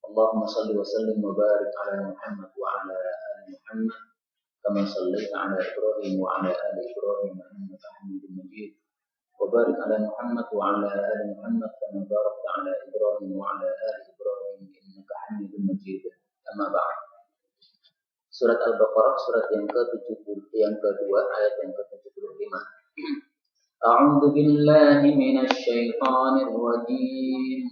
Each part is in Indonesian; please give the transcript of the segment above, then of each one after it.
اللهم صل وسلم وبارك على محمد وعلى آل محمد كما صليت على إبراهيم وعلى آل إبراهيم إنك حميد مجيد وبارك على محمد وعلى آل محمد كما باركت على إبراهيم وعلى آل إبراهيم إنك حميد مجيد. أما بعد. Surat Al-Baqarah surat yang kedua ayat yang ke-75. A'udzu billahi minasy syaithanir rajim.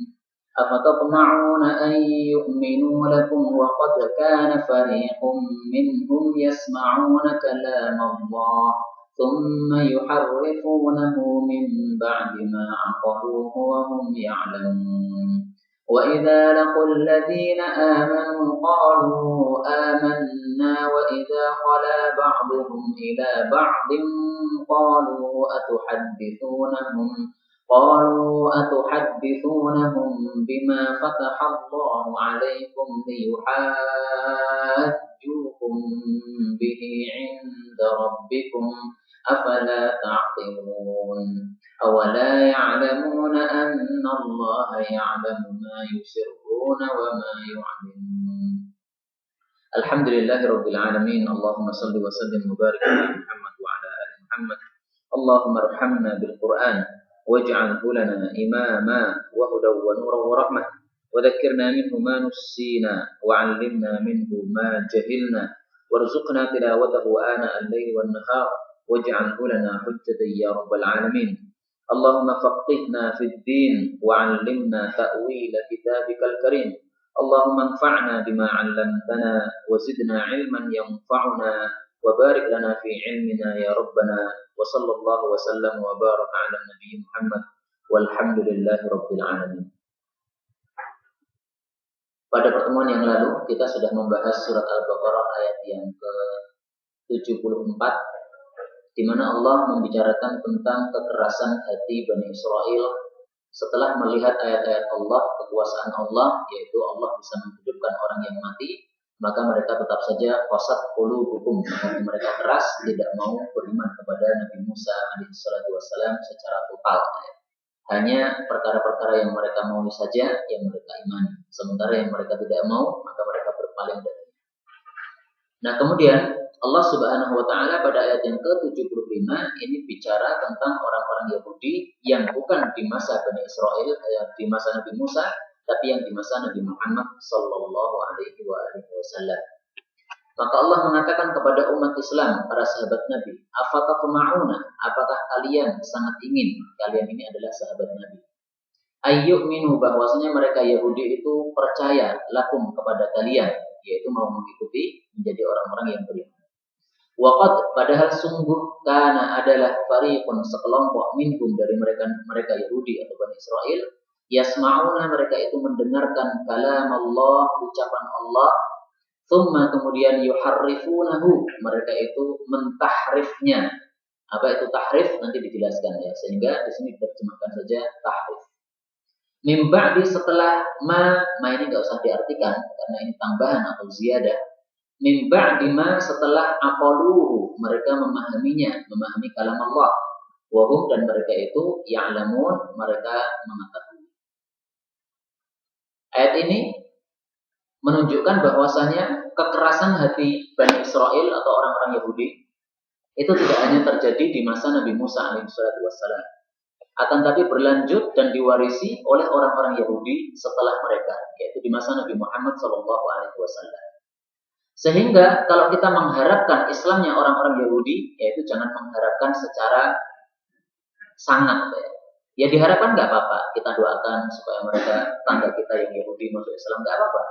Afatatma'una an yu'minu lakum wa qad kana fariqum minhum yasma'una kalam Allah thumma yuharrifunahu min ba'di ma 'aqaluhu wa hum ya'lamun. وَإِذَا لَقُوا الَّذِينَ آمَنُوا قَالُوا آمَنَّا وَإِذَا خَلَا بَعْضُهُمْ إِلَى بَعْضٍ قَالُوا أَتُحَدِّثُونَهُمْ بِمَا فَتَحَ اللَّهُ عَلَيْكُمْ لِيُحَاجُّوكُمْ بِهِ عِندَ رَبِّكُمْ أَفَلَا تَعْقِلُونَ أَوَلَا يَعْلَمُونَ أَنَّ اللَّهَ يَعْلَمُ مَا يُسِرُّونَ وَمَا يُعْلِنُونَ. Alhamdulillahirabbil alamin. Allahumma shalli wa sallim wa barik ala Muhammad wa ala ali Muhammad. Allahumma arhamna bil Qur'an waj'alhu lana imama wa hudaw wa nuran wa rahmah wa dhakkirna minhu ma nussina wa 'allimna minhu ma jahilna warzuqna tilawatahu ana al-laili wan nahar waj'alhu lana hujjatan ya rabbal alamin. Allahumma faqihna fid din wa 'allimna ta'wil kitabikal karim. Allahumma anfa'na bima 'allamtana wa zidna 'ilman yanfa'una wa barik lana fi 'ilmina ya rabbana wa sallallahu wa sallam wa baraka 'ala nabiy Muhammad walhamdulillahi rabbil alamin. Pada pertemuan yang lalu kita sudah membahas surat Al-Baqarah ayat yang ke-74 di mana Allah membicarakan tentang kekerasan hati Bani Israel setelah melihat ayat-ayat Allah, kekuasaan Allah, yaitu Allah bisa menghidupkan orang yang mati, maka mereka tetap saja qasat qulubuhum, mereka keras tidak mau beriman kepada Nabi Musa alaihissalatu wassalam secara total. Hanya perkara-perkara yang mereka mau saja yang mereka imani, sementara yang mereka tidak mau maka mereka berpaling darinya. Nah, kemudian Allah Subhanahu wa taala pada ayat yang ke-75 ini bicara tentang orang-orang Yahudi yang bukan di masa Bani Israel, di masa Nabi Musa, tapi yang di masa Nabi Muhammad sallallahu alaihi wasallam. Maka Allah mengatakan kepada umat Islam, para sahabat Nabi, afatatma'una, apakah kalian sangat ingin, kalian ini adalah sahabat Nabi, ayyu'minu, bahwasanya mereka Yahudi itu percaya lakum kepada kalian, yaitu mau mengikuti menjadi orang-orang yang beriman. Waqad, padahal sungguh kana adalah fariqun, sekelompok minhum dari mereka Yahudi atau Bani Israel, yasma'una, mereka itu mendengarkan kalam Allah, ucapan Allah, thumma kemudian yuharrifunahu, mereka itu mentahrifnya. Apa itu tahrif? Nanti dijelaskan ya, sehingga di sini diterjemahkan saja tahrif. Min ba'di, setelah ma ini enggak usah diartikan karena ini tambahan atau ziyadah. Min ba'di ma, setelah aqaluhu, mereka memahaminya, memahami kalam Allah. Wa hum, dan mereka itu ya'lamun, mereka mengetahui. Ayat ini menunjukkan bahwasanya kekerasan hati Bani Israel atau orang-orang Yahudi itu tidak hanya terjadi di masa Nabi Musa alaihissalam, akan tapi berlanjut dan diwarisi oleh orang-orang Yahudi setelah mereka, yaitu di masa Nabi Muhammad SAW. Sehingga kalau kita mengharapkan Islamnya orang-orang Yahudi, yaitu jangan mengharapkan secara sangat. Ya diharapkan nggak apa-apa, kita doakan supaya mereka, tangga kita yang Yahudi masuk Islam, nggak apa-apa.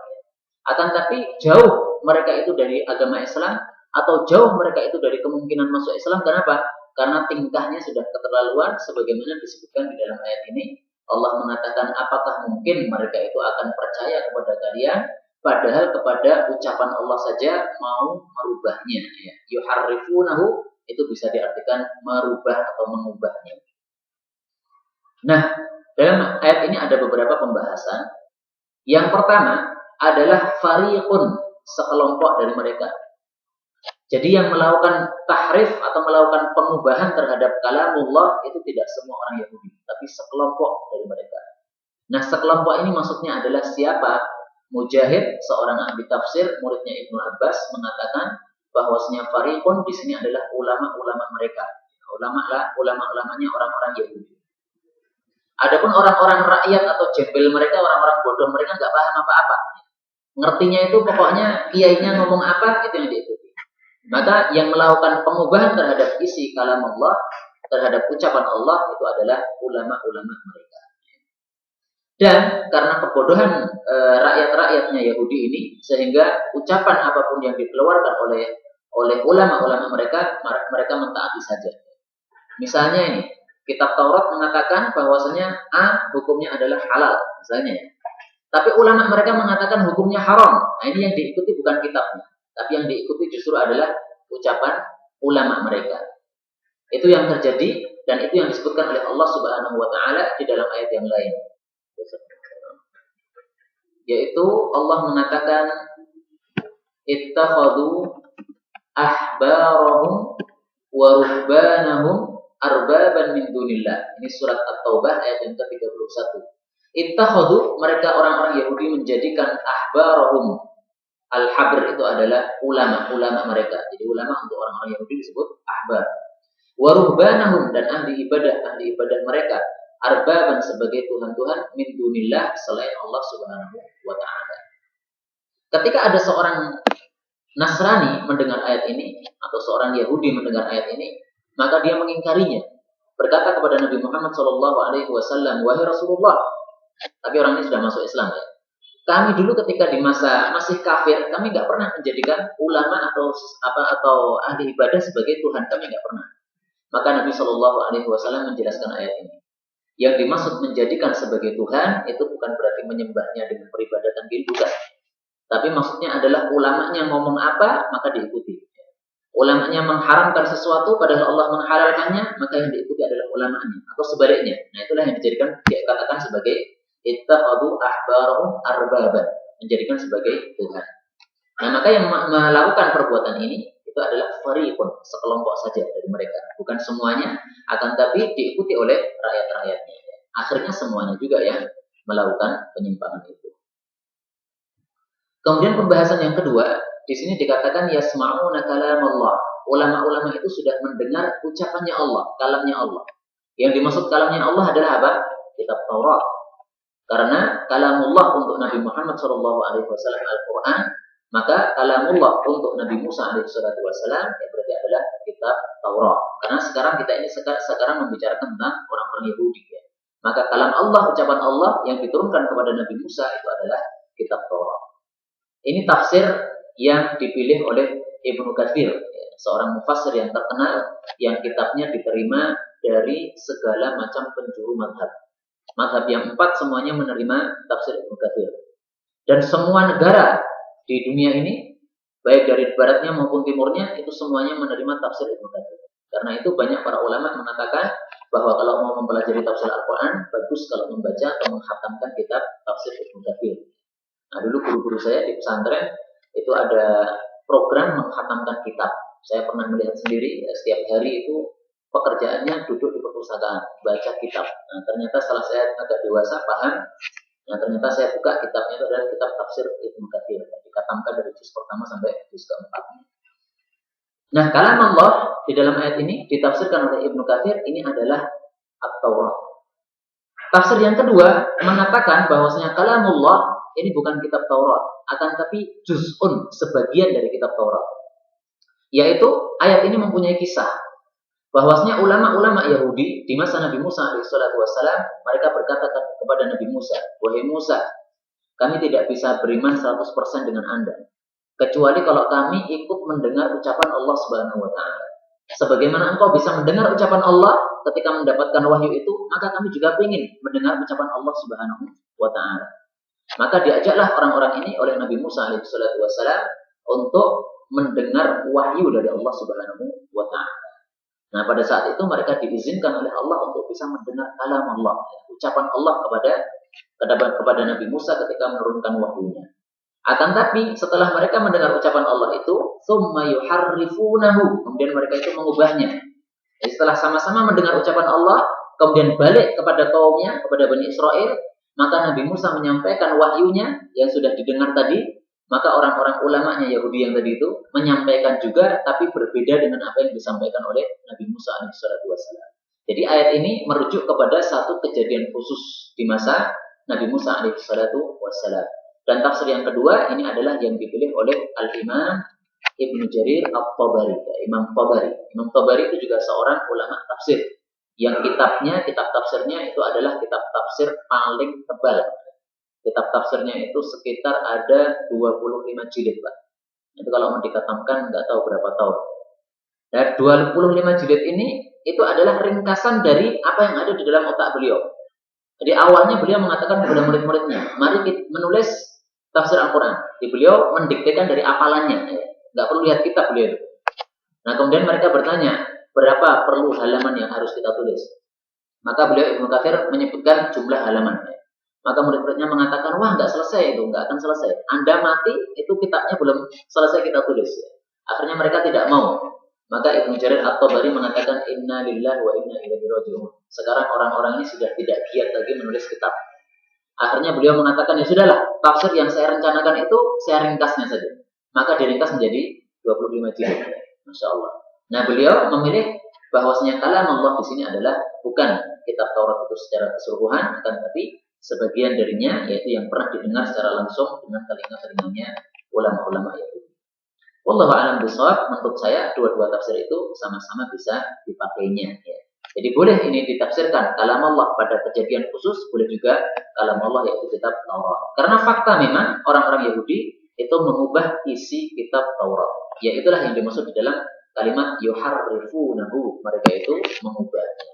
Akan tapi jauh mereka itu dari agama Islam, atau jauh mereka itu dari kemungkinan masuk Islam. Kenapa? Karena tingkahnya sudah keterlaluan, sebagaimana disebutkan di dalam ayat ini. Allah mengatakan, apakah mungkin mereka itu akan percaya kepada kalian, padahal kepada ucapan Allah saja mau merubahnya. Ya. Yuharrifunahu, itu bisa diartikan merubah atau mengubahnya. Nah, dalam ayat ini ada beberapa pembahasan. Yang pertama adalah fariqun, sekelompok dari mereka. Jadi yang melakukan tahrif atau melakukan pengubahan terhadap kalamullah itu tidak semua orang Yahudi, tapi sekelompok dari mereka. Nah, sekelompok ini maksudnya adalah siapa? Mujahid, seorang ahli tafsir, muridnya Ibnu Abbas, mengatakan bahwasanya fariqun di sini adalah ulama-ulama mereka. Ulama-ulamanya orang-orang Yahudi. Adapun orang-orang rakyat atau jembel mereka, orang-orang bodoh mereka nggak paham apa-apa. Ngertinya itu pokoknya kiainya ngomong apa itu yang diikuti. Maka yang melakukan pengubahan terhadap isi kalam Allah, terhadap ucapan Allah itu adalah ulama-ulama mereka. Dan karena kebodohan rakyat-rakyatnya Yahudi ini, sehingga ucapan apapun yang dikeluarkan oleh ulama-ulama mereka mentaati saja. Misalnya ini, kitab Taurat mengatakan bahwasanya A hukumnya adalah halal, misalnya. Tapi ulama mereka mengatakan hukumnya haram. Nah, ini yang diikuti bukan kitabnya, tapi yang diikuti justru adalah ucapan ulama mereka. Itu yang terjadi dan itu yang disebutkan oleh Allah Subhanahu wa taala di dalam ayat yang lain. Yaitu Allah mengatakan ittakhadhu ahbarahum wa ruhbanahum arbaban min dunillah. Ini surat At-Taubah ayat yang ke-31. Ittakhadhu, mereka orang-orang Yahudi menjadikan ahbarahum. Al-habr itu adalah ulama mereka. Jadi ulama untuk orang-orang Yahudi disebut ahbar. Wa ruhbanahum, dan ahli ibadah mereka arbaban sebagai tuhan-tuhan min dunillah selain Allah Subhanahu wa taala. Ketika ada seorang Nasrani mendengar ayat ini atau seorang Yahudi mendengar ayat ini, maka dia mengingkarinya. Berkata kepada Nabi Muhammad SAW, wahai Rasulullah, tapi orang ini sudah masuk Islam ya. Kami dulu ketika di masa masih kafir, kami nggak pernah menjadikan ulama atau ahli ibadah sebagai Tuhan, kami nggak pernah. Maka Nabi SAW menjelaskan ayat ini. Yang dimaksud menjadikan sebagai Tuhan itu bukan berarti menyembahnya dengan peribadatan bukan. Tapi maksudnya adalah ulamanya ngomong apa maka diikuti. Ulamanya mengharamkan sesuatu padahal Allah menghalalkannya, maka yang diikuti adalah ulamanya atau sebaliknya. Nah, itulah yang dikatakan sebagai ittakhadhu ahbarahum arbaban, menjadikan sebagai Tuhan. Nah, maka yang melakukan perbuatan ini itu adalah fariqun, sekelompok saja dari mereka, bukan semuanya, akan tapi diikuti oleh rakyat-rakyatnya. Akhirnya semuanya juga yang melakukan penyimpangan itu. Kemudian pembahasan yang kedua, di sini dikatakan yasma'una kalamullah. Ulama-ulama itu sudah mendengar ucapannya Allah, kalamnya Allah. Yang dimaksud kalamnya Allah adalah apa? Kitab Taurat. Karena kalamullah untuk Nabi Muhammad SAW Al-Quran, maka kalamullah untuk Nabi Musa SAW ya berarti adalah kitab Taurat. Karena sekarang kita ini sekarang membicarakan tentang orang-orang Yahudi ya. Maka kalam Allah, ucapan Allah yang diturunkan kepada Nabi Musa itu adalah kitab Taurat. Ini tafsir yang dipilih oleh Ibnu Katsir, ya, seorang mufassir yang terkenal yang kitabnya diterima dari segala macam penjuru mazhab. Mazhab yang 4 semuanya menerima tafsir Ibnu Katsir. Dan semua negara di dunia ini, baik dari baratnya maupun timurnya, itu semuanya menerima tafsir Ibnu Katsir. Karena itu banyak para ulama mengatakan bahwa kalau mau mempelajari tafsir Al-Quran, bagus kalau membaca atau menghatamkan kitab tafsir Ibnu Katsir. Nah, dulu guru-guru saya di pesantren itu ada program menghatamkan kitab. Saya pernah melihat sendiri ya, setiap hari itu pekerjaannya duduk di perpustakaan, baca kitab. Nah, ternyata setelah saya agak dewasa paham, nah ternyata saya buka kitabnya itu adalah kitab tafsir Ibnu Katsir. Dikatamkan dari juz pertama sampai juz keempat. Nah, kalam Allah di dalam ayat ini ditafsirkan oleh Ibnu Katsir ini adalah At-Taurat. Tafsir yang kedua mengatakan bahwasanya kalamullah ini bukan kitab Taurat, akan tapi juz'un, sebagian dari kitab Taurat. Yaitu ayat ini mempunyai kisah bahwasanya ulama-ulama Yahudi di masa Nabi Musa alaihissalam mereka berkata kepada Nabi Musa, wahai Musa, kami tidak bisa beriman 100% dengan Anda, kecuali kalau kami ikut mendengar ucapan Allah Subhanahu wa taala. Sebagaimana engkau bisa mendengar ucapan Allah ketika mendapatkan wahyu itu, maka kami juga ingin mendengar ucapan Allah Subhanahu wa taala. Maka diajaklah orang-orang ini oleh Nabi Musa alaihissalam untuk mendengar wahyu dari Allah Subhanahu wa taala. Nah, pada saat itu mereka diizinkan oleh Allah untuk bisa mendengar kalam Allah, ucapan Allah kepada Nabi Musa ketika menurunkan wahyunya. Akan tapi setelah mereka mendengar ucapan Allah itu, tsumma yuharrifunahu, kemudian mereka itu mengubahnya. Jadi setelah sama-sama mendengar ucapan Allah, kemudian balik kepada kaumnya, kepada Bani Israel, maka Nabi Musa menyampaikan wahyunya yang sudah didengar tadi, maka orang-orang ulamanya Yahudi yang tadi itu menyampaikan juga, tapi berbeda dengan apa yang disampaikan oleh Nabi Musa alaihissalam. Jadi ayat ini merujuk kepada satu kejadian khusus di masa Nabi Musa alaihissalam. Dan tafsir yang kedua ini adalah yang dipilih oleh Al-Imam Ibnu Jarir At-Tabari, Imam Tabari. Imam Tabari itu juga seorang ulama tafsir yang kitab tafsirnya itu adalah kitab tafsir paling tebal. Kitab tafsirnya itu sekitar ada 25 jilid, Pak. Itu kalau mau dikatamkan nggak tahu berapa tahun. Dan 25 jilid ini itu adalah ringkasan dari apa yang ada di dalam otak beliau. Jadi awalnya beliau mengatakan kepada murid-muridnya, mari kita menulis tafsir Al-Quran. Jadi beliau mendiktekan dari hafalannya. Nggak perlu lihat kitab beliau. Nah kemudian mereka bertanya, berapa perlu halaman yang harus kita tulis? Maka beliau Ibnu Katsir menyebutkan jumlah halaman. Maka murid-muridnya mengatakan, wah nggak selesai itu, nggak akan selesai. Anda mati, itu kitabnya belum selesai kita tulis. Akhirnya mereka tidak mau. Maka Ibnu Jarir At-Tabari mengatakan, Inna lillahi wa inna ilaihi raji'un. Sekarang orang-orang ini sudah tidak giat lagi menulis kitab. Akhirnya beliau mengatakan, ya sudahlah, tafsir yang saya rencanakan itu saya ringkasnya saja. Maka diringkas menjadi 25 jilid. Masya Allah. Nah beliau memilih bahwasanya kalam Allah di sini adalah bukan kitab Taurat itu secara keseluruhan, akan tetapi sebagian darinya, yaitu yang pernah didengar secara langsung dengan telinga-telinganya ulama-ulama Yahudi. Wallahu a'lam bishawab. Menurut saya dua-dua tafsir itu sama-sama bisa dipakainya. Ya. Jadi boleh ini ditafsirkan kalam Allah pada kejadian khusus, boleh juga kalam Allah yaitu kitab Taurat. Karena fakta memang orang-orang Yahudi itu mengubah isi kitab Taurat. Ya itulah yang dimaksud di dalam kalimat yuharrifunahu. Mereka itu mengubahnya.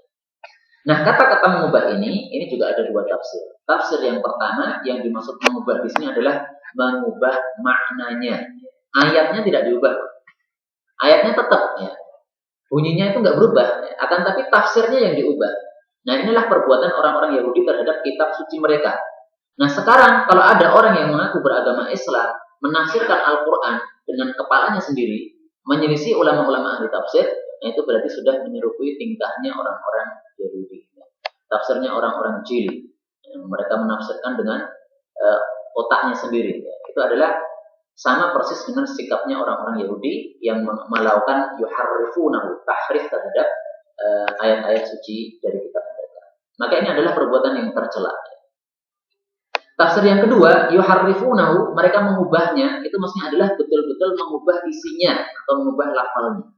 Nah, kata-kata mengubah ini juga ada dua tafsir. Tafsir yang pertama yang dimaksud mengubah di sini adalah mengubah maknanya. Ayatnya tidak diubah. Ayatnya tetap ya. Bunyinya itu nggak berubah, ya. Akan tapi tafsirnya yang diubah. Nah, inilah perbuatan orang-orang Yahudi terhadap kitab suci mereka. Nah, sekarang kalau ada orang yang mengaku beragama Islam, menafsirkan Al-Quran dengan kepalanya sendiri, menyelisih ulama-ulama ahli tafsir, nah itu berarti sudah menyerupai tingkahnya orang-orang Yahudi. Tafsirnya orang-orang jil. Mereka menafsirkan dengan otaknya sendiri. Ya. Itu adalah sama persis dengan sikapnya orang-orang Yahudi yang melakukan yuharrifunahu, tahrif terhadap ayat-ayat suci dari kitab mereka. Maka ini adalah perbuatan yang tercela. Tafsir yang kedua, yuharrifunahu, mereka mengubahnya, itu maksudnya adalah betul-betul mengubah isinya atau mengubah lafalnya.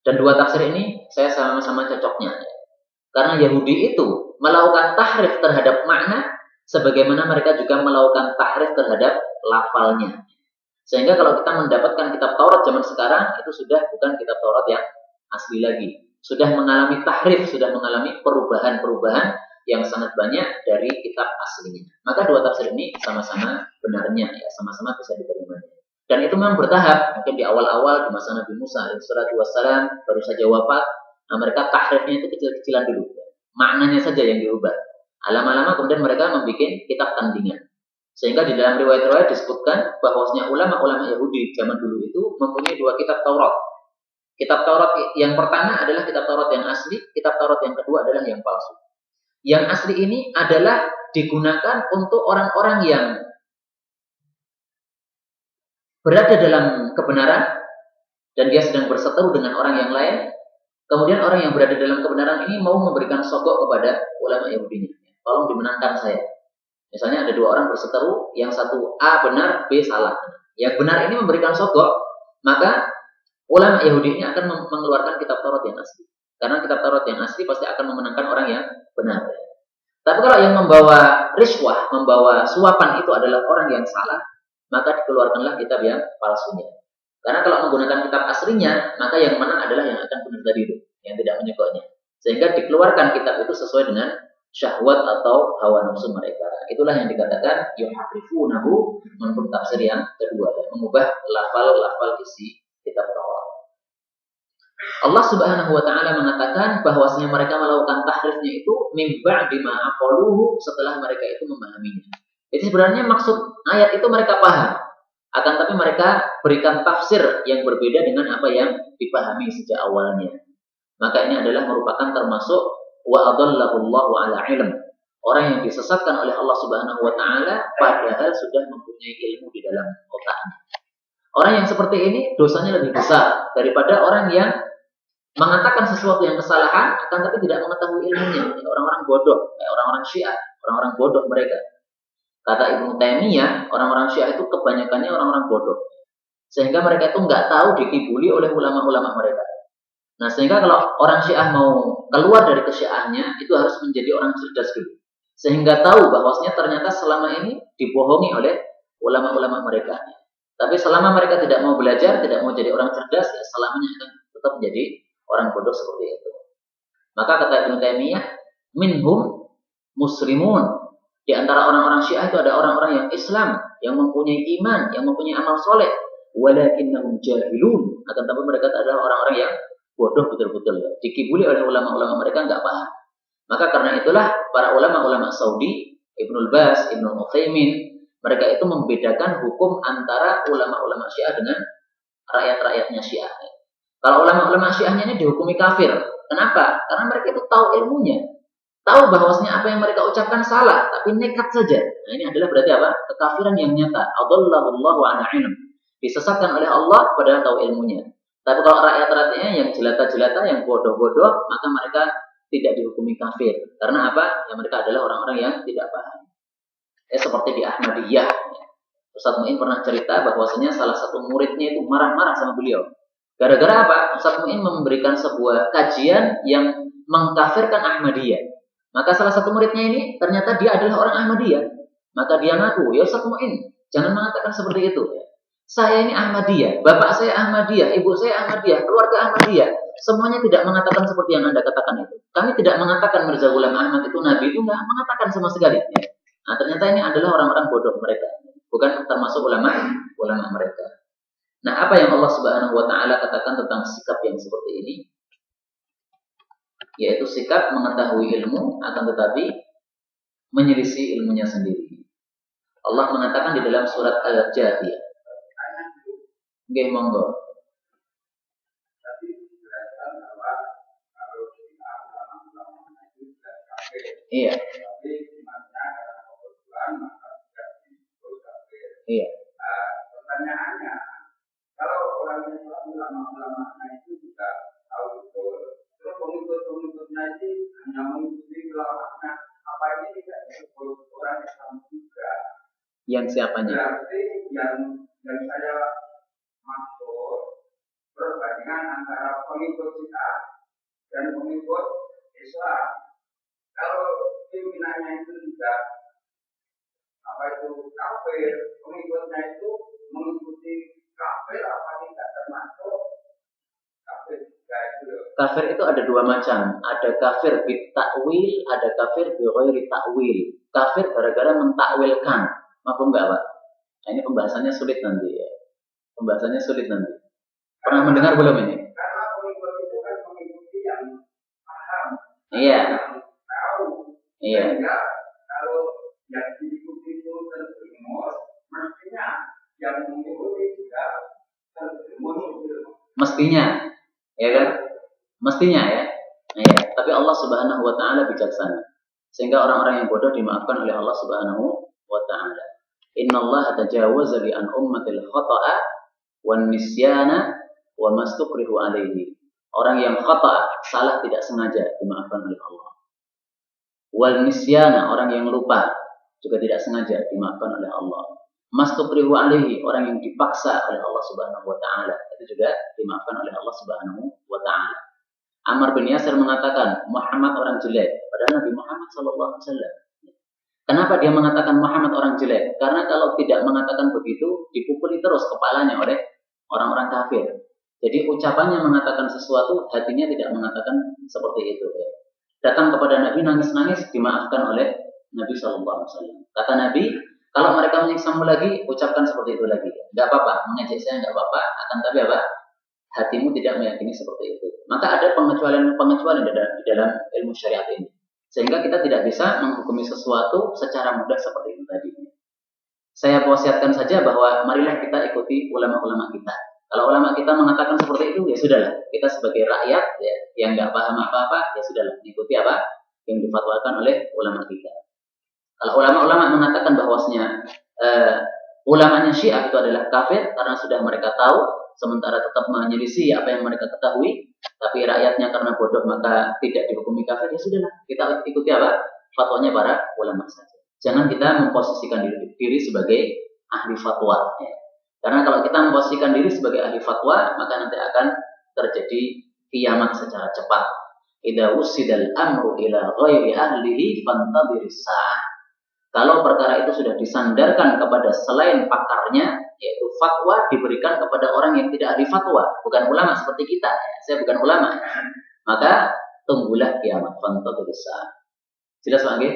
Dan dua tafsir ini saya sama-sama cocoknya. Karena Yahudi itu melakukan tahrif terhadap makna, sebagaimana mereka juga melakukan tahrif terhadap lafalnya. Sehingga kalau kita mendapatkan kitab Taurat zaman sekarang, itu sudah bukan kitab Taurat yang asli lagi. Sudah mengalami tahrif, sudah mengalami perubahan-perubahan yang sangat banyak dari kitab aslinya. Maka dua tafsir ini sama-sama benarnya, ya, sama-sama bisa diterima. Dan itu memang bertahap. Mungkin di awal-awal di masa Nabi Musa alaihissalam baru saja wafat, nah mereka tahrifnya itu kecil-kecilan dulu. Maknanya saja yang diubah. Lama-lama kemudian mereka membuat kitab tandingan. Sehingga di dalam riwayat-riwayat disebutkan bahwasanya ulama-ulama Yahudi zaman dulu itu mempunyai dua kitab Taurat. Kitab Taurat yang pertama adalah kitab Taurat yang asli, kitab Taurat yang kedua adalah yang palsu. Yang asli ini adalah digunakan untuk orang-orang yang berada dalam kebenaran dan dia sedang berseteru dengan orang yang lain. Kemudian orang yang berada dalam kebenaran ini mau memberikan sogok kepada ulama Yahudi. Tolong dimenangkan saya. Misalnya ada dua orang berseteru, yang satu A benar, B salah. Yang benar ini memberikan sogok, maka ulama Yahudi ini akan mengeluarkan kitab Taurat yang asli. Karena kitab Taurat yang asli pasti akan memenangkan orang yang benar. Tapi kalau yang membawa riswah, membawa suapan itu adalah orang yang salah, maka dikeluarkanlah kitab yang palsunya. Karena kalau menggunakan kitab aslinya, maka yang menang adalah yang akan benar tadi itu, yang tidak menyogoknya. Sehingga dikeluarkan kitab itu sesuai dengan syahwat atau hawa nafsu mereka. Itulah yang dikatakan yuharrifunahu menurut tafsir yang kedua, ya, mengubah lafal-lafal isi kitab Taurat. Allah Subhanahu wa taala mengatakan bahwasanya mereka melakukan tahrifnya itu min ba'di ma aqaluhu, setelah mereka itu memahaminya. Jadi sebenarnya maksud ayat itu mereka paham, akan tapi mereka berikan tafsir yang berbeda dengan apa yang dipahami sejak awalnya. Maka ini adalah merupakan termasuk wa adallahu Allahu ala ilm. Orang yang disesatkan oleh Allah Subhanahu wa taala padahal sudah mempunyai ilmu di dalam otaknya. Orang yang seperti ini dosanya lebih besar daripada orang yang mengatakan sesuatu yang kesalahan akan tapi tidak mengetahui ilmunya. Orang-orang bodoh, kayak orang-orang Syiah, orang-orang bodoh mereka. Kata Ibnu Taimiyah, orang-orang Syiah itu kebanyakannya orang-orang bodoh. Sehingga mereka itu nggak tahu dikibuli oleh ulama-ulama mereka. Nah, sehingga kalau orang Syiah mau keluar dari kesyiahnya, itu harus menjadi orang cerdas dulu. Sehingga tahu bahwasanya ternyata selama ini dibohongi oleh ulama-ulama mereka. Tapi selama mereka tidak mau belajar, tidak mau jadi orang cerdas, ya selamanya akan tetap menjadi orang bodoh seperti itu. Maka kata Ibnu Taimiyah, minhum muslimun. Di antara orang-orang Syiah itu ada orang-orang yang Islam, yang mempunyai iman, yang mempunyai amal soleh. Walakinnahum jahilun. Akan tapi mereka adalah orang-orang yang bodoh betul-betul. Ya. Dikibuli oleh ulama-ulama mereka nggak paham. Maka karena itulah para ulama-ulama Saudi, Ibnul Baz, Ibnul Utsaimin, mereka itu membedakan hukum antara ulama-ulama Syiah dengan rakyat-rakyatnya Syiah. Kalau ulama-ulama Syiahnya ini dihukumi kafir. Kenapa? Karena mereka itu tahu ilmunya. Tahu bahwasanya apa yang mereka ucapkan salah, tapi nekat saja. Nah, ini adalah berarti apa? Kekafiran yang nyata. Adallahu an ilm. Disesatkan oleh Allah padahal tahu ilmunya. Tapi kalau rakyat-rakyatnya yang jelata-jelata, yang bodoh-bodoh, maka mereka tidak dihukumi kafir. Karena apa? Yang mereka adalah orang-orang yang tidak paham. Seperti di Ahmadiyah. Ustaz Mu'in pernah cerita bahwasanya salah satu muridnya itu marah-marah sama beliau. Gara-gara apa? Ustaz Mu'in memberikan sebuah kajian yang mengkafirkan Ahmadiyah. Maka salah satu muridnya ini ternyata dia adalah orang Ahmadiyah. Maka dia ngaku, ya Ustaz Mu'in, jangan mengatakan seperti itu. Saya ini Ahmadiyah, bapak saya Ahmadiyah, ibu saya Ahmadiyah, keluarga Ahmadiyah. Semuanya tidak mengatakan seperti yang Anda katakan itu. Kami tidak mengatakan Mirza Ghulam Ahmad itu Nabi, itu nggak mengatakan sama sekali. Nah, ternyata ini adalah orang-orang bodoh mereka. Bukan termasuk ulama mereka. Nah, apa yang Allah Subhanahu wa taala katakan tentang sikap yang seperti ini? Yaitu sikap mengetahui ilmu akan tetapi menyelisih ilmunya sendiri. Allah mengatakan di dalam surat Al-Jathiyah. Nggih, monggo. Iya. Iya. Pertanyaannya, kalau orang yang ulama-ulama itu juga tahu betul, terus pengikut-pengikutnya itu hanya mengikuti ulamanya, apa ini tidak disebut orang Islam juga? Yang siapanya? Berarti yang saya maksud perbandingan antara pengikut kita dan pengikut Islam. Kalau pimpinannya itu tidak kafir, pengikutnya itu mengikuti kafir, apa tidak termasuk kafir juga itu? Kafir itu ada dua macam. Ada kafir bitakwil, ada kafir bighairi takwil. Kafir gara-gara mentakwilkan. Maaf enggak, Pak? Nah, ini pembahasannya sulit nanti ya. Pembahasannya sulit nanti. Pernah mendengar belum ini? Karena pengikut itu kan mengikuti yang paham. Iya. Yang tahu. Iya. Sehingga kalau yang diikuti itu terjerumus, mestinya yang mengikuti juga terjerumus. Mestinya, ya kan? Mestinya ya. Ya. Tapi Allah Subhanahu wa taala bijaksana. Sehingga orang-orang yang bodoh dimaafkan oleh Allah Subhanahu wa taala. Innallaha tajawaza li an ummatil khata'a wan nisyana wa mastukrihu alaihi. Orang yang khata', salah tidak sengaja, dimaafkan oleh Allah. Wal nisyana, orang yang lupa, juga tidak sengaja, dimaafkan oleh Allah. Mastukrihu alaihi, orang yang dipaksa oleh Allah Subhanahu wa taala, itu juga dimaafkan oleh Allah Subhanahu wa taala. Ammar bin Yasir mengatakan Muhammad orang jelek, padahal Nabi Muhammad sallallahu alaihi wasallam. Kenapa dia mengatakan Muhammad orang jelek? Karena kalau tidak mengatakan begitu, dipukuli terus kepalanya oleh orang-orang kafir. Jadi ucapannya mengatakan sesuatu, hatinya tidak mengatakan seperti itu. Ya. Datang kepada Nabi nangis-nangis, dimaafkan oleh Nabi sallallahu alaihi wasallam. Kata Nabi, kalau mereka menyiksamu lagi, ucapkan seperti itu lagi. Enggak apa-apa, mengejek saya enggak apa-apa, akan tapi apa? Hatimu tidak meyakini seperti itu. Maka ada pengecualian di dalam ilmu syariat ini. Sehingga kita tidak bisa menghukumi sesuatu secara mudah seperti itu tadi. Saya wasiatkan saja bahwa marilah kita ikuti ulama-ulama kita. Kalau ulama kita mengatakan seperti itu, ya sudahlah. Kita sebagai rakyat ya, yang nggak paham apa-apa, ya sudahlah. Ikuti apa yang difatwakan oleh ulama kita. Kalau ulama-ulama mengatakan bahwasanya ulamanya Syiah itu adalah kafir karena sudah mereka tahu, sementara tetap menyelisih apa yang mereka ketahui, tapi rakyatnya karena bodoh maka tidak dihukumi kafir, ya sudahlah, kita ikuti apa? Fatwanya para ulama saja. Jangan kita memposisikan diri sebagai ahli fatwa. Ya. Karena kalau kita memposisikan diri sebagai ahli fatwa, maka nanti akan terjadi kiamat secara cepat. Idza wusidal amru ila ghairi ahlihi fantadhiris sa'ah. Kalau perkara itu sudah disandarkan kepada selain pakarnya, yaitu fatwa diberikan kepada orang yang tidak ahli fatwa, bukan ulama seperti kita. Ya. Saya bukan ulama. Maka tunggulah kiamat, fantadhiris sa'ah. Jelas Pak Nggih?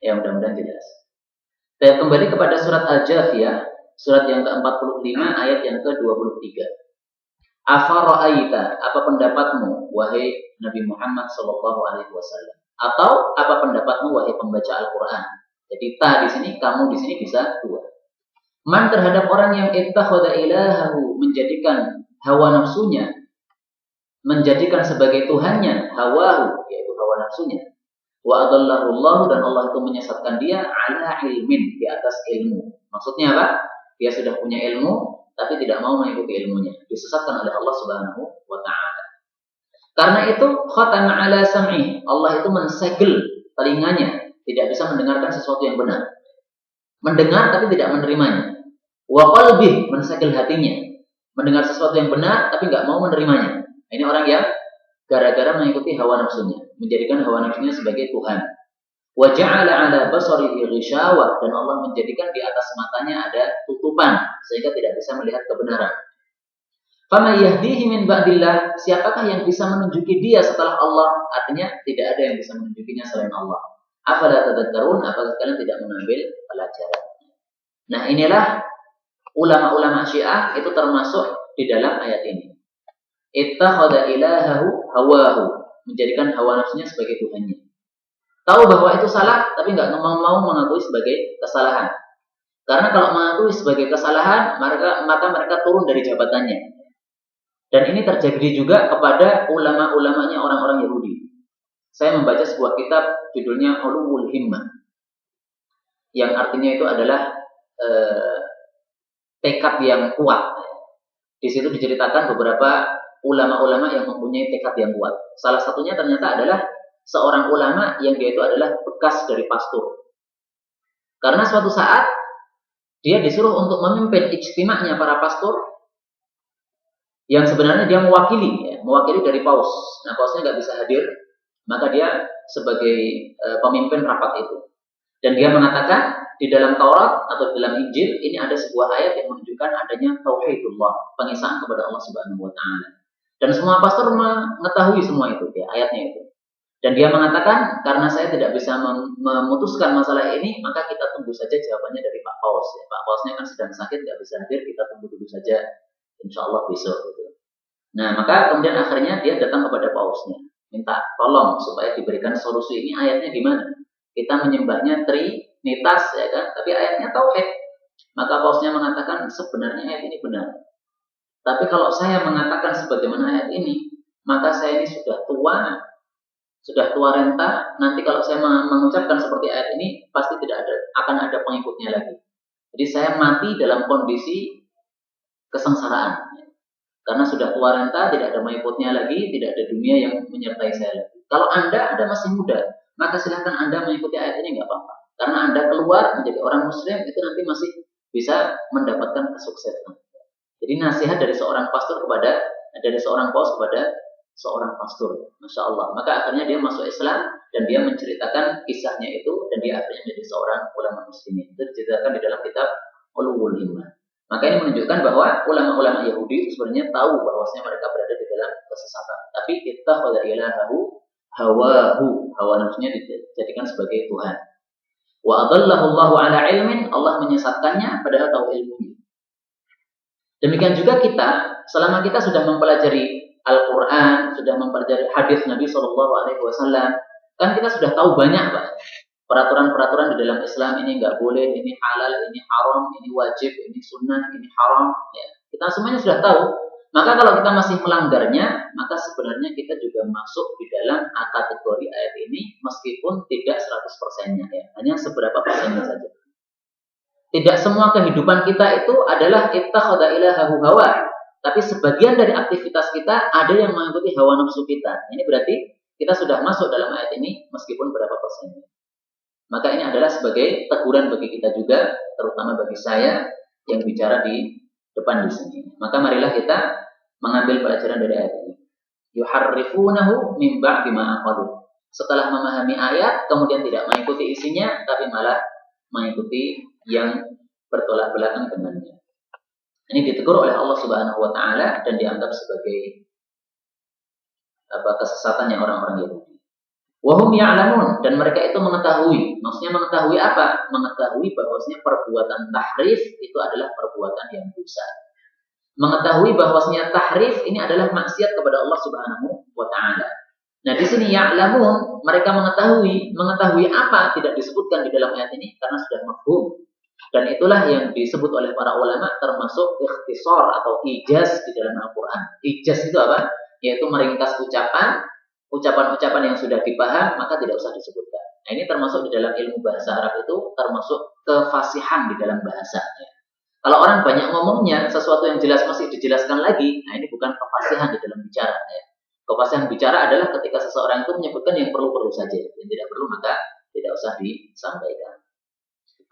Ya mudah-mudahan jelas. Saya kembali kepada surat Al-Jathiyah, surat yang ke-45 ayat yang ke-23. Afara'aita, apa pendapatmu wahai Nabi Muhammad sallallahu alaihi wasallam? Atau apa pendapatmu wahai pembaca Al-Qur'an? Jadi ta di sini, kamu di sini bisa dua. Man terhadap orang yang ittakhadha ilahahu, menjadikan hawa nafsunya, menjadikan sebagai tuhannya hawahu, yaitu hawa nafsunya. Wa adallahu Allah, dan Allah itu menyesatkan dia ala ilmin, di atas ilmu. Maksudnya apa? Dia sudah punya ilmu tapi tidak mau mengikuti ilmunya, disesatkan oleh Allah Subhanahu wa taala. Karena itu khatama ala sam'i, Allah itu mensegel telinganya, tidak bisa mendengarkan sesuatu yang benar. Mendengar tapi tidak menerimanya. Wa qalbi, mensegel hatinya, mendengar sesuatu yang benar tapi nggak mau menerimanya. Ini orang yang gara-gara mengikuti hawa nafsunya, menjadikan hawa nafsunya sebagai Tuhan. Wa ja'ala 'ala basarihi ghishawah, dan Allah menjadikan di atas matanya ada tutupan sehingga tidak bisa melihat kebenaran. Fama yahdihi min ba'dillah, siapakah yang bisa menunjuki dia setelah Allah? Artinya tidak ada yang bisa menunjukinya selain Allah. Afala tadhakkarun, apakah kalian tidak mengambil pelajaran? Nah, inilah ulama-ulama Syiah itu termasuk di dalam ayat ini. Ittakhadha ilahahu hawahu, menjadikan hawa nafsunya sebagai tuhannya. Tahu bahwa itu salah, tapi nggak mau mengakui sebagai kesalahan. Karena kalau mengakui sebagai kesalahan, maka mereka turun dari jabatannya. Dan ini terjadi juga kepada ulama-ulamanya orang-orang Yahudi. Saya membaca sebuah kitab judulnya Ulul Himmah, yang artinya itu adalah tekad yang kuat. Di situ diceritakan beberapa ulama-ulama yang mempunyai tekad yang kuat. Salah satunya ternyata adalah seorang ulama yang dia itu adalah bekas dari pastor. Karena suatu saat dia disuruh untuk memimpin ijtima'nya para pastor yang sebenarnya dia mewakili dari paus. Nah, pausnya nggak bisa hadir, maka dia sebagai pemimpin rapat itu. Dan dia mengatakan di dalam Taurat atau dalam Injil ini ada sebuah ayat yang menunjukkan adanya tauhidullah, pengesaan kepada Allah Subhanahu wa taala. Dan semua pastor mengetahui semua itu, ya, ayatnya itu. Dan dia mengatakan, karena saya tidak bisa memutuskan masalah ini, maka kita tunggu saja jawabannya dari Pak Paus. Ya, Pak Pausnya kan sedang sakit, nggak bisa hadir, kita tunggu dulu saja, insya Allah besok. Gitu. Nah, maka kemudian akhirnya dia datang kepada Pausnya, minta tolong supaya diberikan solusi ini ayatnya gimana. Kita menyembahnya Trinitas, ya kan? Tapi ayatnya tauhid. Maka Pausnya mengatakan sebenarnya ayat ini benar. Tapi kalau saya mengatakan sebagaimana ayat ini, maka saya ini sudah tua renta, nanti kalau saya mengucapkan seperti ayat ini, pasti tidak akan ada pengikutnya lagi. Jadi saya mati dalam kondisi kesengsaraan. Karena sudah tua renta, tidak ada pengikutnya lagi, tidak ada dunia yang menyertai saya lagi. Kalau Anda masih muda, maka silahkan Anda mengikuti ayat ini, nggak apa-apa. Karena Anda keluar menjadi orang Muslim, itu nanti masih bisa mendapatkan kesuksesan. Jadi nasihat dari seorang paus kepada seorang pastor, masya Allah. Maka akhirnya dia masuk Islam dan dia menceritakan kisahnya itu, dan dia akhirnya menjadi seorang ulama muslimin. Itu diceritakan di dalam kitab Ulul Himmah. Maka ini menunjukkan bahwa ulama-ulama Yahudi itu sebenarnya tahu bahwasanya mereka berada di dalam kesesatan. Tapi ittakhadha ilahahu hawahu, hawa nafsunya dijadikan sebagai Tuhan. Wa adallahu Allahu ala ilmin, Allah menyesatkannya padahal tahu ilmunya. Demikian juga kita, selama kita sudah mempelajari Al-Quran, sudah mempelajari hadis Nabi SAW, kan kita sudah tahu banyak, Pak. Peraturan-peraturan di dalam Islam ini nggak boleh, ini halal, ini haram, ini wajib, ini sunnah, ini haram. Ya. Kita semuanya sudah tahu. Maka kalau kita masih melanggarnya, maka sebenarnya kita juga masuk di dalam kategori ayat ini meskipun tidak 100%-nya ya, hanya seberapa persennya saja. Tidak semua kehidupan kita itu adalah ittakhadha ilahahu hawa, tapi sebagian dari aktivitas kita ada yang mengikuti hawa nafsu kita. Ini berarti kita sudah masuk dalam ayat ini meskipun berapa persennya. Maka ini adalah sebagai teguran bagi kita juga, terutama bagi saya yang bicara di depan di sini. Maka marilah kita mengambil pelajaran dari ayat ini. Yuharrifunahu min ba'di ma aqalu. Setelah memahami ayat, kemudian tidak mengikuti isinya, tapi malah mengikuti yang bertolak belakang dengannya. Ini ditegur oleh Allah Subhanahu wa taala dan dianggap sebagai kesesatannya orang-orang Yahudi. Wahum ya'lamun, dan mereka itu mengetahui. Maksudnya mengetahui apa? Mengetahui bahwasanya perbuatan tahrif itu adalah perbuatan yang dosa. Mengetahui bahwasanya tahrif ini adalah maksiat kepada Allah Subhanahu wa taala. Nah, di sini ya'lamun, mereka mengetahui apa tidak disebutkan di dalam ayat ini karena sudah mafhum. Dan itulah yang disebut oleh para ulama termasuk ikhtisar atau ijaz di dalam Al-Qur'an. Ijaz itu apa? Yaitu meringkas ucapan-ucapan yang sudah dipaham maka tidak usah disebutkan. Nah, ini termasuk di dalam ilmu bahasa Arab itu termasuk kefasihan di dalam bahasanya. Kalau orang banyak ngomongnya, sesuatu yang jelas masih dijelaskan lagi, nah ini bukan kefasihan di dalam bicara ya. Kefasihan bicara adalah ketika seseorang itu menyebutkan yang perlu-perlu saja, yang tidak perlu maka tidak usah disampaikan.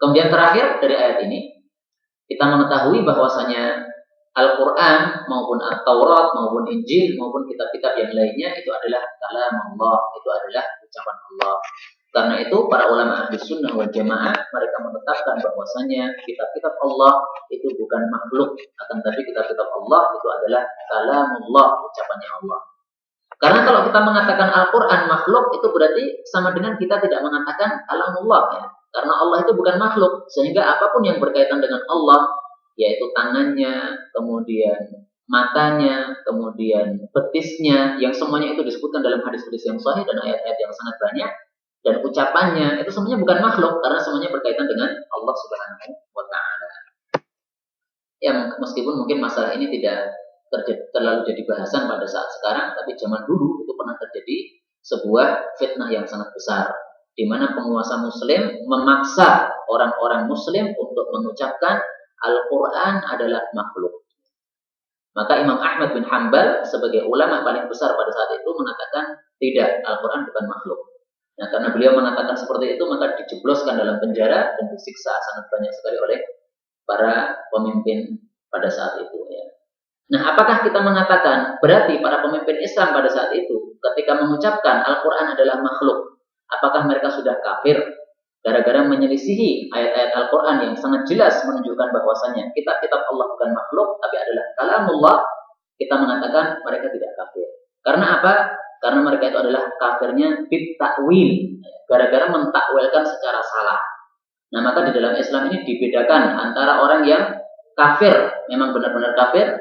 Kemudian terakhir dari ayat ini, kita mengetahui bahwasanya Al-Quran maupun At-Taurat maupun Injil maupun kitab-kitab yang lainnya itu adalah kalam Allah, itu adalah ucapan Allah. Karena itu para ulama ahli sunnah wal jamaah mereka menetapkan bahwasanya kitab-kitab Allah itu bukan makhluk, akan tapi kitab-kitab Allah itu adalah kalamullah, ucapannya Allah. Karena kalau kita mengatakan Al-Quran makhluk itu berarti sama dengan kita tidak mengatakan kalamullah ya. Karena Allah itu bukan makhluk, sehingga apapun yang berkaitan dengan Allah, yaitu tangannya, kemudian matanya, kemudian betisnya, yang semuanya itu disebutkan dalam hadis-hadis yang sahih dan ayat-ayat yang sangat banyak, dan ucapannya itu semuanya bukan makhluk karena semuanya berkaitan dengan Allah Subhanahu wa taala. Ya, meskipun mungkin masalah ini tidak terlalu jadi bahasan pada saat sekarang, tapi zaman dulu itu pernah terjadi sebuah fitnah yang sangat besar di mana penguasa muslim memaksa orang-orang muslim untuk mengucapkan Al-Quran adalah makhluk. Maka Imam Ahmad bin Hanbal sebagai ulama paling besar pada saat itu mengatakan tidak, Al-Quran bukan makhluk. Nah, karena beliau mengatakan seperti itu maka dijebloskan dalam penjara dan disiksa sangat banyak sekali oleh para pemimpin pada saat itu ya. Nah, apakah kita mengatakan berarti para pemimpin Islam pada saat itu ketika mengucapkan Al-Quran adalah makhluk, apakah mereka sudah kafir gara-gara menyelisihi ayat-ayat Al-Quran yang sangat jelas menunjukkan bahwasannya kitab-kitab Allah bukan makhluk tapi adalah kalamullah? Kita mengatakan mereka tidak kafir. Karena apa? Karena mereka itu adalah kafirnya bit-ta'wil, gara-gara mentakwilkan secara salah. Nah, maka di dalam Islam ini dibedakan antara orang yang kafir, memang benar-benar kafir,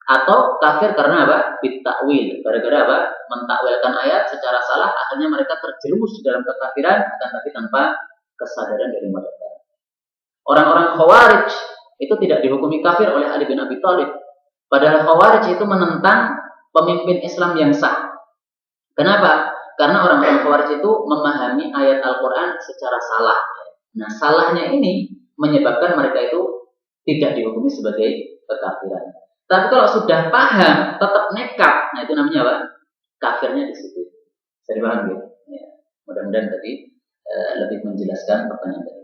atau kafir karena apa? Bit-ta'wil, gara-gara apa? Mentakwilkan ayat secara salah, akhirnya mereka terjerumus di dalam kekafiran, akan tapi tanpa kesadaran dari mereka. Orang-orang Khawarij itu tidak dihukumi kafir oleh Ali bin Abi Thalib. Padahal Khawarij itu menentang pemimpin Islam yang sah. Kenapa? Karena orang-orang Khawarij itu memahami ayat Al-Quran secara salah. Nah, salahnya ini menyebabkan mereka itu tidak dihukumi sebagai kekafiran. Tapi kalau sudah paham, tetap nekat, nah itu namanya apa? Kafirnya di situ. Bisa dipahami gitu? Ya. Mudah-mudahan tadi lebih menjelaskan pertanyaan tadi.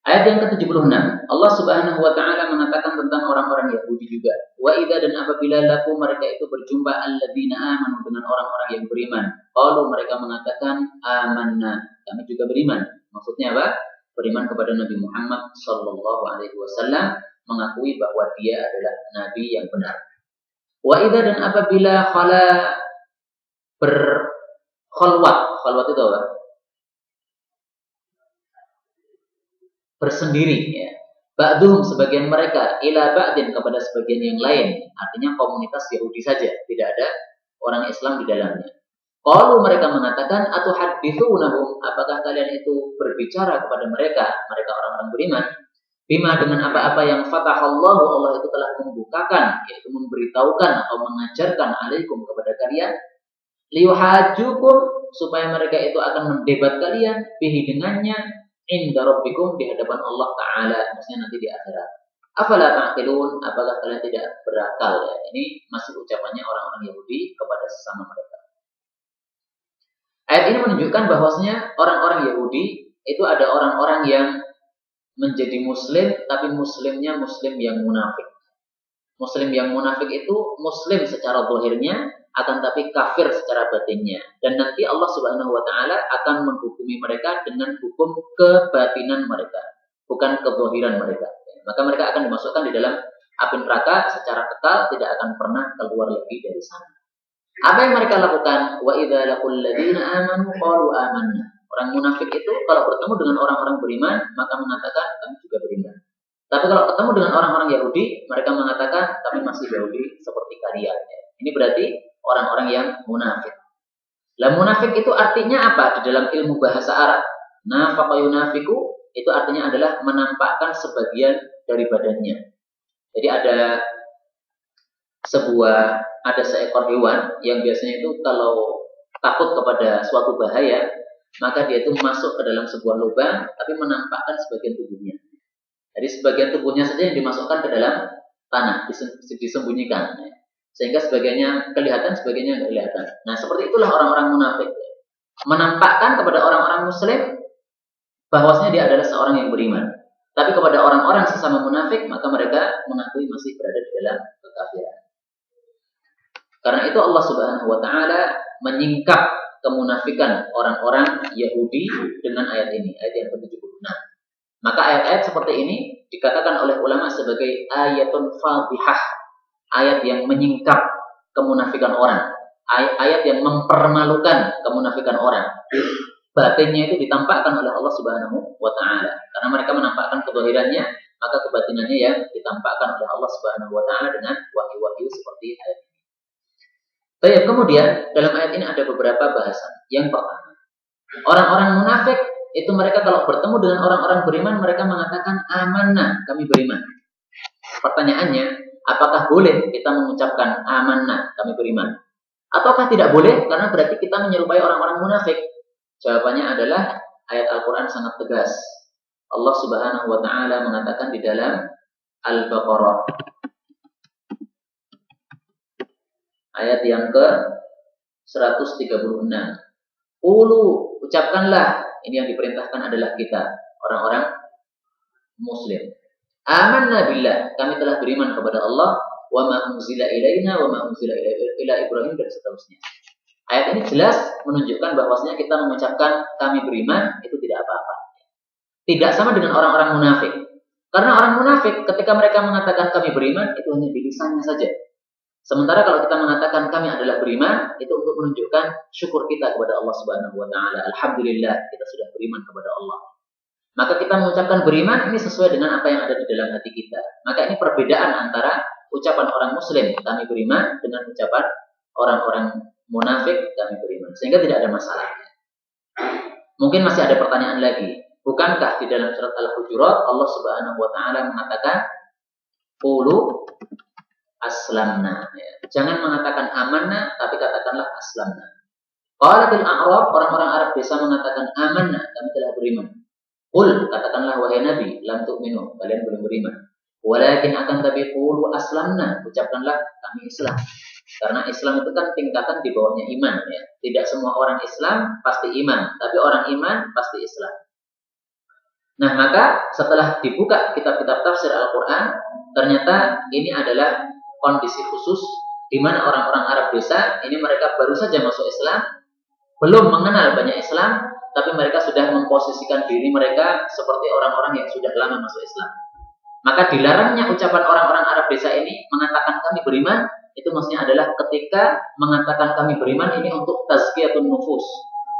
Ayat yang ke-76, Allah Subhanahu wa taala mengatakan tentang orang-orang Yahudi juga. Wa idza, dan apabila laku mereka itu berjumpa alladzina amanu, dengan orang-orang yang beriman. Qalu, mereka mengatakan amanna, kami juga beriman. Maksudnya apa? Beriman kepada Nabi Muhammad sallallahu alaihi wasallam, mengakui bahwa dia adalah nabi yang benar. Wa idza, dan apabila khala berkhalwat, khalwat itu apa? Bersendiri ya. Ba'dhum, sebagian mereka, ila ba'din, kepada sebagian yang lain. Artinya komunitas Yahudi saja, tidak ada orang Islam di dalamnya. Qalu, mereka mengatakan, atuhaddithunahum, apakah kalian itu berbicara kepada mereka orang-orang beriman, bima dengan apa-apa yang fatahallahu Allah itu telah membukakan, yaitu memberitahukan atau mengajarkan alaikum kepada kalian, liyuhajjukum supaya mereka itu akan mendebat kalian bihi dengannya inda rabbikum di hadapan Allah Ta'ala, maksudnya nanti di akhirat. Afala ta'qilun, apakah kalian tidak berakal ya? Ini masih ucapannya orang-orang Yahudi kepada sesama mereka. Ayat ini menunjukkan bahwasanya orang-orang Yahudi itu ada orang-orang yang menjadi muslim, tapi muslimnya muslim yang munafik. Muslim yang munafik itu muslim secara zahirnya, akan tapi kafir secara batinnya. Dan nanti Allah Subhanahu wa Ta'ala akan menghukumi mereka dengan hukum kebatinan mereka, bukan kezahiran mereka. Maka mereka akan dimasukkan di dalam api neraka secara kekal, tidak akan pernah keluar lagi dari sana. Apa yang mereka lakukan? Wa idza laqul ladzina amanu qalu amanna. Orang munafik itu kalau bertemu dengan orang-orang beriman, maka mengatakan kami juga beriman. Tapi kalau ketemu dengan orang-orang Yahudi, mereka mengatakan kami masih Yahudi seperti kalian. Ini berarti orang-orang yang munafik. Lah munafik itu artinya apa di dalam ilmu bahasa Arab? Nafaqa yunafiku itu artinya adalah menampakkan sebagian dari badannya. Jadi ada seekor hewan yang biasanya itu kalau takut kepada suatu bahaya, maka dia itu masuk ke dalam sebuah lubang tapi menampakkan sebagian tubuhnya. Jadi sebagian tubuhnya saja yang dimasukkan ke dalam tanah, disembunyikan. Sehingga sebagiannya kelihatan, sebagiannya tidak kelihatan. Nah, seperti itulah orang-orang munafik. Menampakkan kepada orang-orang muslim bahwasanya dia adalah seorang yang beriman. Tapi kepada orang-orang sesama munafik, maka mereka mengakui masih berada di dalam kekafiran. Karena itu Allah Subhanahu wa Ta'ala menyingkap kemunafikan orang-orang Yahudi dengan ayat ini, ayat yang ke-76. Maka ayat-ayat seperti ini dikatakan oleh ulama sebagai ayatun fadhihah, ayat yang menyingkap kemunafikan orang, ayat yang mempermalukan kemunafikan orang. Batinnya itu ditampakkan oleh Allah Subhanahu wa Ta'ala. Karena mereka menampakkan kezahirannya, maka kebatinannya yang ditampakkan oleh Allah Subhanahu wa Ta'ala dengan wahyu-wahyu seperti ayat ini. Baik, kemudian dalam ayat ini ada beberapa bahasan. Yang pertama, orang-orang munafik itu mereka kalau bertemu dengan orang-orang beriman, mereka mengatakan amanah, kami beriman. Pertanyaannya, apakah boleh kita mengucapkan amanah, kami beriman? Ataukah tidak boleh karena berarti kita menyerupai orang-orang munafik? Jawabannya adalah ayat Al-Quran sangat tegas. Allah Subhanahu wa Ta'ala mengatakan di dalam Al-Baqarah ayat yang ke-136. Ucapkanlah, ini yang diperintahkan adalah kita, orang-orang muslim. Amanna billah, kami telah beriman kepada Allah, wa ma unzila ilaina wa ma unzila ila Ibrahim, dan seterusnya. Ayat ini jelas menunjukkan bahwasanya kita mengucapkan kami beriman itu tidak apa-apa. Tidak sama dengan orang-orang munafik. Karena orang munafik ketika mereka mengatakan kami beriman itu hanya di lisannya saja. Sementara kalau kita mengatakan kami adalah beriman, itu untuk menunjukkan syukur kita kepada Allah Subhanahu wa Ta'ala. Alhamdulillah kita sudah beriman kepada Allah. Maka kita mengucapkan beriman ini sesuai dengan apa yang ada di dalam hati kita. Maka ini perbedaan antara ucapan orang muslim kami beriman dengan ucapan orang-orang munafik kami beriman. Sehingga tidak ada masalah. Mungkin masih ada pertanyaan lagi. Bukankah di dalam surat Al-Hujurat Allah Subhanahu wa Ta'ala mengatakan qulu aslamna. Jangan mengatakan amanna, tapi katakanlah aslamna. Qalatil a'rab, orang-orang Arab desa mengatakan amanna, kami telah beriman. Qul, katakanlah wahai Nabi, lam tu'minu, kalian belum beriman. Walakin akan tapi qulu aslamna, ucapkanlah kami Islam. Karena Islam itu kan tingkatan di bawahnya iman, ya. Tidak semua orang Islam pasti iman, tapi orang iman pasti Islam. Nah, maka setelah dibuka kitab-kitab tafsir Al-Quran, ternyata ini adalah kondisi khusus di mana orang-orang Arab desa ini mereka baru saja masuk Islam, belum mengenal banyak Islam, tapi mereka sudah memposisikan diri mereka seperti orang-orang yang sudah lama masuk Islam. Maka dilarangnya ucapan orang-orang Arab desa ini mengatakan kami beriman, itu maksudnya adalah ketika mengatakan kami beriman ini untuk tazkiyatun nufus,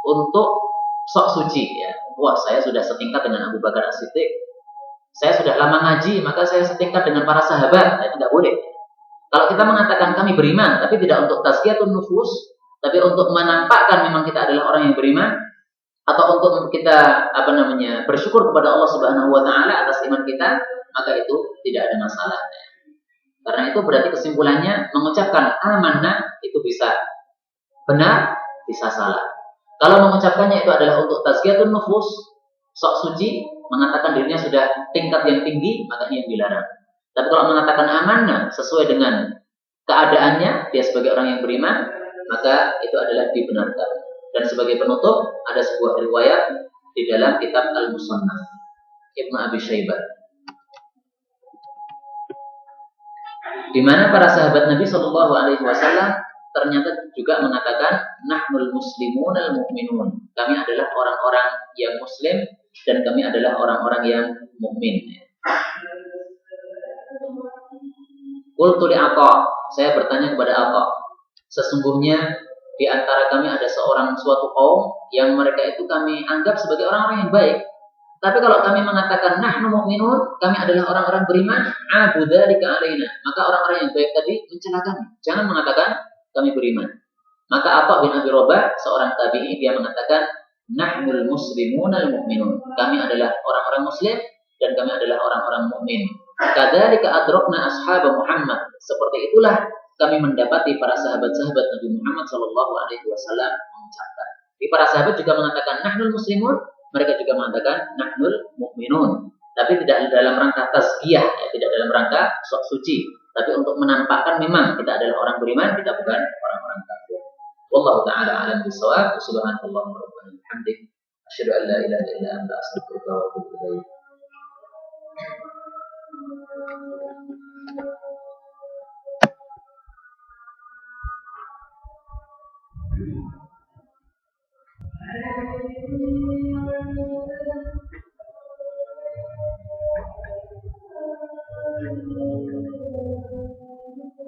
untuk sok suci, ya. Wah, saya sudah setingkat dengan Abu Bakar As-Siddiq, saya sudah lama ngaji, maka saya setingkat dengan para sahabat. Nah, itu tidak boleh. Kalau kita mengatakan kami beriman, tapi tidak untuk tazkiyatun nufus, tapi untuk menampakkan memang kita adalah orang yang beriman, atau untuk kita bersyukur kepada Allah Subhanahu wa Ta'ala atas iman kita, maka itu tidak ada masalah. Karena itu berarti kesimpulannya mengucapkan amanah itu bisa benar, bisa salah. Kalau mengucapkannya itu adalah untuk tazkiyatun nufus, sok suci, mengatakan dirinya sudah tingkat yang tinggi, maka ini yang dilarang. Tapi kalau mengatakan amanah sesuai dengan keadaannya, dia sebagai orang yang beriman, maka itu adalah dibenarkan. Dan sebagai penutup, ada sebuah riwayat di dalam kitab Al-Musannaf Ibnu Abi Syaibah, di mana para sahabat Nabi Shallallahu Alaihi Wasallam ternyata juga mengatakan nahnul muslimun al mu'minun, kami adalah orang-orang yang muslim dan kami adalah orang-orang yang mukmin. Qultu li Atha, saya bertanya kepada Atha, sesungguhnya di antara kami ada suatu kaum yang mereka itu kami anggap sebagai orang-orang yang baik. Tapi kalau kami mengatakan nahnu mu'minun, kami adalah orang-orang beriman, abudzalika alaina, maka orang-orang yang baik tadi mencela kami. Jangan mengatakan kami beriman. Maka Atha bin Abi Rabah, seorang tabi'i, dia mengatakan nahnul muslimunal mu'minun, kami adalah orang-orang muslim dan kami adalah orang-orang mukmin. Kadzalika adrakna ashab Muhammad, seperti itulah kami mendapati para sahabat-sahabat Nabi Muhammad sallallahu alaihi wasallam mengucapkan. Di para sahabat juga mengatakan nahnul muslimun, mereka juga mengatakan nahnul mu'minun. Tapi tidak dalam rangka tazkiyah, ya, tidak dalam rangka sok suci, tapi untuk menampakkan memang kita adalah orang beriman, kita bukan orang-orang kafir. Wallahu taala alam bisawab. Subhanallah wa bihamdihi, asyhadu an la ilaha illa anta, astaghfiruka wa atubu ilaik. Thank you.